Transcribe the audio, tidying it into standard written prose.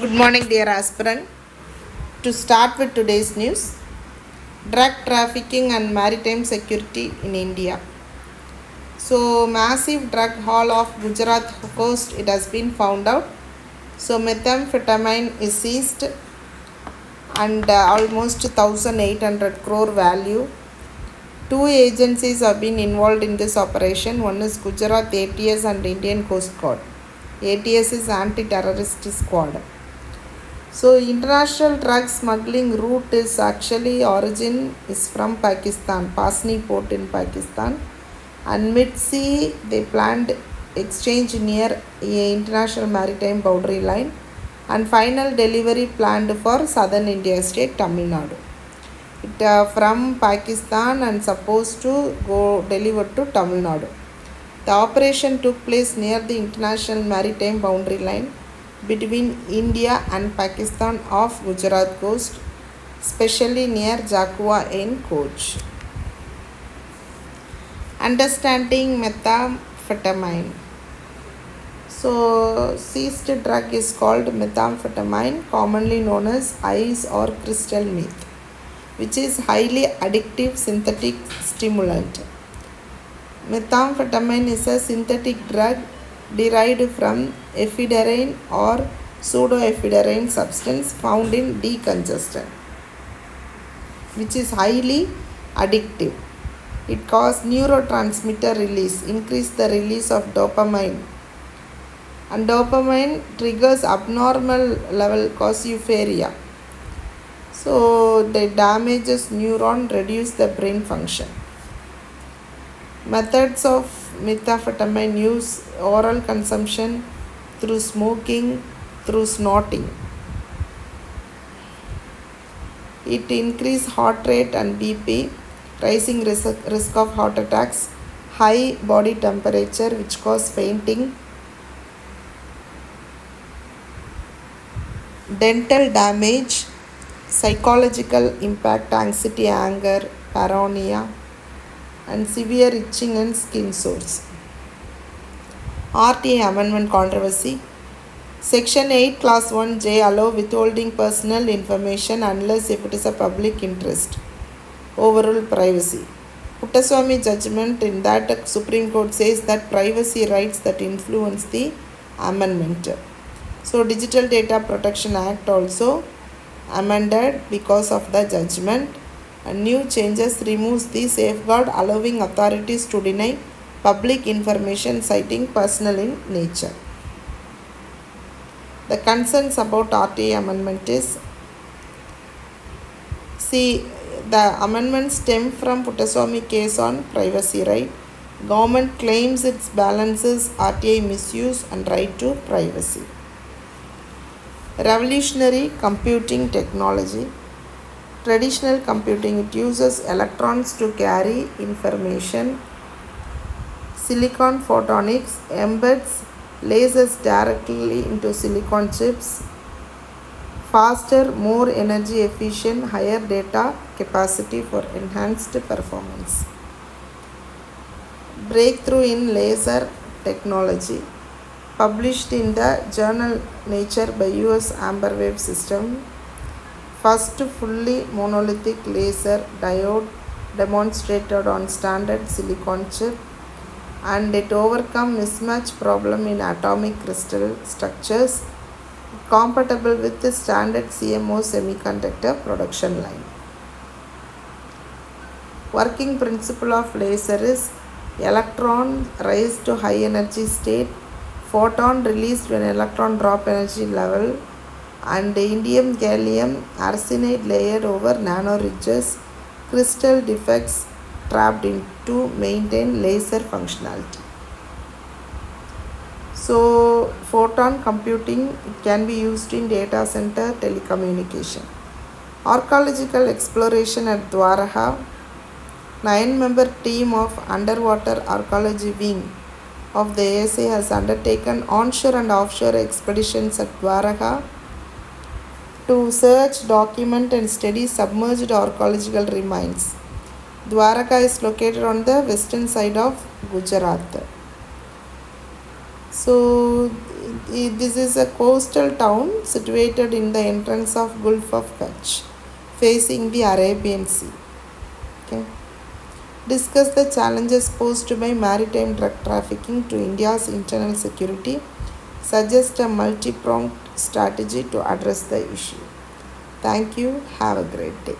Good morning, dear aspirant. To start with today's news, drug trafficking and maritime security in India. So, massive drug haul of Gujarat coast, it has been found out. So, methamphetamine is seized and almost 1,800 crore value. Two agencies have been involved in this operation. One is Gujarat ATS and Indian Coast Guard. ATS is Anti-Terrorist Squad. So international drug smuggling route is actually origin is from Pakistan, Pasni port in Pakistan, and mid-sea they planned exchange near a international maritime boundary line, and final delivery planned for southern India state Tamil Nadu. It from Pakistan and supposed to go delivered to Tamil Nadu. The operation took place near the international maritime boundary line between India and Pakistan off Gujarat coast, especially near Jakua in Koch. Understanding methamphetamine. So, seized drug is called methamphetamine, commonly known as ice or crystal meth, which is highly addictive synthetic stimulant. Methamphetamine is a synthetic drug derived from ephedrine or pseudoephedrine substance found in decongestant, which is highly addictive. It causes neurotransmitter release, increase the release of dopamine, and dopamine triggers abnormal level, cause euphoria. So the damages neuron, reduce the brain function. Methods of methamphetamine use: oral consumption, through smoking, through snorting. It increases heart rate and BP, rising risk of heart attacks, high body temperature which cause fainting, dental damage, psychological impact, anxiety, anger, paranoia, and severe itching and skin sores. RTA Amendment controversy. Section 8 Class 1J allow withholding personal information unless if it is a public interest. Overrule privacy. Puttaswamy judgment in that Supreme Court says that privacy rights that influence the amendment. So Digital Data Protection Act also amended because of the judgment. And new changes removes the safeguard allowing authorities to deny public information citing personal in nature. The concerns about RTA amendment is, the amendment stem from Puttaswamy case on privacy right. Government claims it balances RTA misuse and right to privacy. Revolutionary computing technology. Traditional computing, it uses electrons to carry information. Silicon photonics embeds lasers directly into silicon chips. Faster, more energy efficient, higher data capacity for enhanced performance. Breakthrough in laser technology. Published in the journal Nature by US Amber Wave System. First fully monolithic laser diode demonstrated on standard silicon chip, and it overcome mismatch problem in atomic crystal structures, compatible with the standard CMO semiconductor production line. Working principle of laser is electron rise to high energy state, photon released when electron drop energy level, and indium gallium arsenide layered over nanoridges, crystal defects trapped in to maintain laser functionality. So photon computing can be used in data center telecommunication. Archaeological exploration at Dwaraka. 9-member team of underwater archaeology wing of the ASA has undertaken onshore and offshore expeditions at Dwaraka to search, document, and study submerged archaeological remains. Dwaraka is located on the western side of Gujarat. So This is a coastal town situated in the entrance of Gulf of Kutch, facing the Arabian Sea. Okay. Discuss the challenges posed by maritime drug trafficking to India's internal security. Suggest a multi-pronged strategy to address the issue. Thank you. Have a great day.